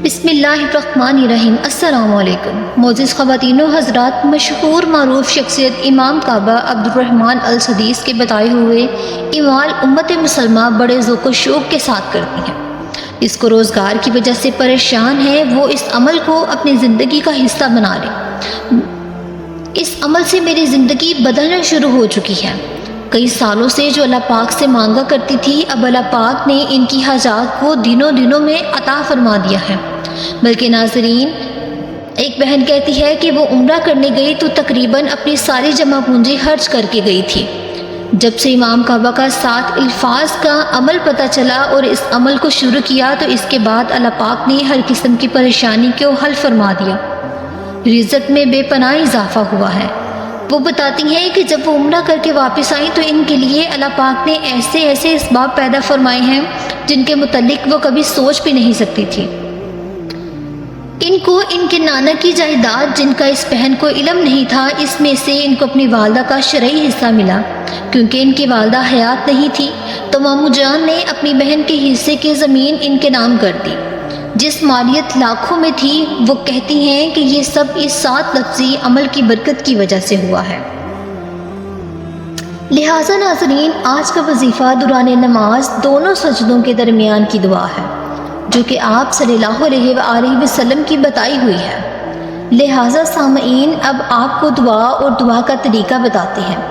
بسم اللہ الرحمن الرحیم۔ السلام علیکم معزز خواتین و حضرات، مشہور معروف شخصیت امام کعبہ عبدالرحمن السدیس کے بتائے ہوئے اعمال امت مسلمہ بڑے ذوق و شوق کے ساتھ کرتی ہیں۔ اس کو روزگار کی وجہ سے پریشان ہے وہ اس عمل کو اپنی زندگی کا حصہ بنا لے۔ اس عمل سے میری زندگی بدلنا شروع ہو چکی ہے۔ کئی سالوں سے جو اللہ پاک سے مانگا کرتی تھی، اب اللہ پاک نے ان کی حاجات کو دنوں میں عطا فرما دیا ہے۔ بلکہ ناظرین، ایک بہن کہتی ہے کہ وہ عمرہ کرنے گئی تو تقریباً اپنی ساری جمع پونجی خرچ کر کے گئی تھی۔ جب سے امام کعبہ کا 7 الفاظ کا عمل پتہ چلا اور اس عمل کو شروع کیا تو اس کے بعد اللہ پاک نے ہر قسم کی پریشانی کو حل فرما دیا۔ رزق میں بے پناہ اضافہ ہوا ہے۔ وہ بتاتی ہیں کہ جب وہ عمرہ کر کے واپس آئیں تو ان کے لیے اللہ پاک نے ایسے اسباب پیدا فرمائے ہیں جن کے متعلق وہ کبھی سوچ بھی نہیں سکتی تھی۔ ان کو ان کے نانا کی جائیداد، جن کا اس بہن کو علم نہیں تھا، اس میں سے ان کو اپنی والدہ کا شرعی حصہ ملا۔ کیونکہ ان کی والدہ حیات نہیں تھی تو مامو جان نے اپنی بہن کے حصے کی زمین ان کے نام کر دی، جس مالیت لاکھوں میں تھی۔ وہ کہتی ہیں کہ یہ سب اس 7 لفظی عمل کی برکت کی وجہ سے ہوا ہے۔ لہٰذا ناظرین، آج کا وظیفہ دوران نماز دونوں سجدوں کے درمیان کی دعا ہے، جو کہ آپ صلی اللہ علیہ وآلہ وسلم کی بتائی ہوئی ہے۔ لہٰذا سامعین، اب آپ کو دعا اور دعا کا طریقہ بتاتے ہیں۔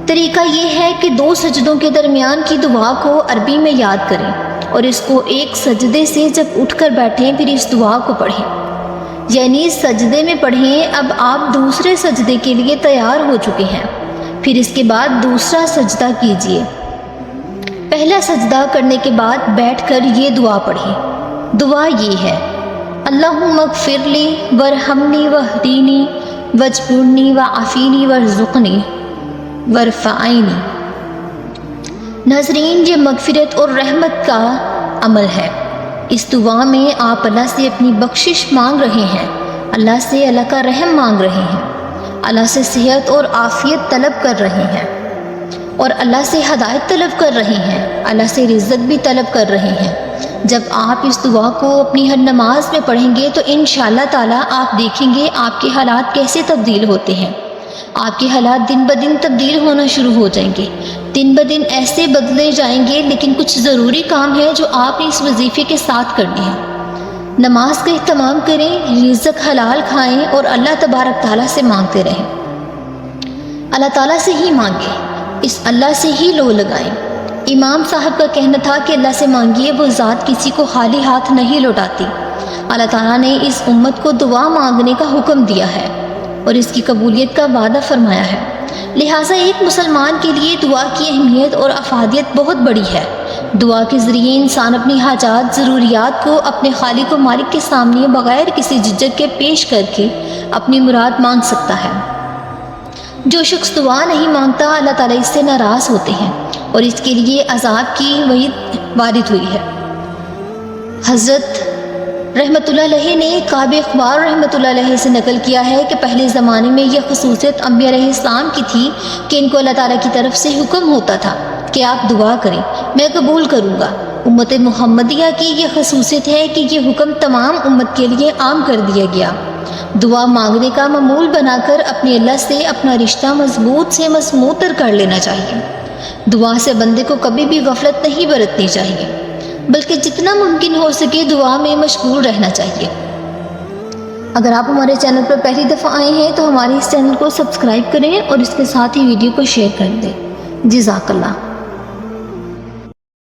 طریقہ یہ ہے کہ 2 سجدوں کے درمیان کی دعا کو عربی میں یاد کریں اور اس کو ایک سجدے سے جب اٹھ کر بیٹھیں پھر اس دعا کو پڑھیں، یعنی سجدے میں پڑھیں۔ اب آپ دوسرے سجدے کے لیے تیار ہو چکے ہیں، پھر اس کے بعد دوسرا سجدہ کیجیے۔ پہلا سجدہ کرنے کے بعد بیٹھ کر یہ دعا پڑھیں۔ دعا یہ ہے: اللہم اغفر لی ورحمنی واہدینی واجبرنی وعافینی وارزقنی وارفعنی۔ ناظرین، یہ مغفرت اور رحمت کا عمل ہے۔ اس دعا میں آپ اللہ سے اپنی بخشش مانگ رہے ہیں، اللہ سے اللہ کا رحم مانگ رہے ہیں، اللہ سے صحت اور عافیت طلب کر رہے ہیں اور اللہ سے ہدایت طلب کر رہے ہیں، اللہ سے رزق بھی طلب کر رہے ہیں۔ جب آپ اس دعا کو اپنی ہر نماز میں پڑھیں گے تو انشاءاللہ تعالیٰ آپ دیکھیں گے آپ کے حالات کیسے تبدیل ہوتے ہیں۔ آپ کے حالات دن بدن تبدیل ہونا شروع ہو جائیں گے، دن بدن ایسے بدلے جائیں گے۔ لیکن کچھ ضروری کام ہے جو آپ نے اس وظیفے کے ساتھ کرنے ہیں۔ نماز کا اہتمام کریں، رزق حلال کھائیں اور اللہ تبارک تعالیٰ سے مانگتے رہیں۔ اللہ تعالیٰ سے ہی مانگیں، اس اللہ سے ہی لو لگائیں۔ امام صاحب کا کہنا تھا کہ اللہ سے مانگیے، وہ ذات کسی کو خالی ہاتھ نہیں لوٹاتی۔ اللہ تعالیٰ نے اس امت کو دعا مانگنے کا حکم دیا ہے اور اس کی قبولیت کا وعدہ فرمایا ہے۔ لہٰذا ایک مسلمان کے لیے دعا کی اہمیت اور افادیت بہت بڑی ہے۔ دعا کے ذریعے انسان اپنی حاجات، ضروریات کو اپنے خالق و مالک کے سامنے بغیر کسی جھجک کے پیش کر کے اپنی مراد مانگ سکتا ہے۔ جو شخص دعا نہیں مانگتا، اللہ تعالیٰ اس سے ناراض ہوتے ہیں اور اس کے لیے عذاب کی وعید وارد ہوئی ہے۔ حضرت رحمۃ اللہ علیہ نے کعب اخبار رحمۃ اللہ علیہ سے نقل کیا ہے کہ پہلے زمانے میں یہ خصوصیت انبیاء علیہ السلام کی تھی کہ ان کو اللہ تعالیٰ کی طرف سے حکم ہوتا تھا کہ آپ دعا کریں، میں قبول کروں گا۔ امت محمدیہ کی یہ خصوصیت ہے کہ یہ حکم تمام امت کے لیے عام کر دیا گیا۔ دعا مانگنے کا معمول بنا کر اپنے اللہ سے اپنا رشتہ مضبوط سے مضبوط تر کر لینا چاہیے۔ دعا سے بندے کو کبھی بھی غفلت نہیں برتنی چاہیے، بلکہ جتنا ممکن ہو سکے دعا میں مشغول رہنا چاہیے۔ اگر آپ ہمارے چینل پر پہلی دفعہ آئے ہیں تو ہمارے اس چینل کو سبسکرائب کریں اور اس کے ساتھ ہی ویڈیو کو شیئر کر دیں۔ جزاک اللہ۔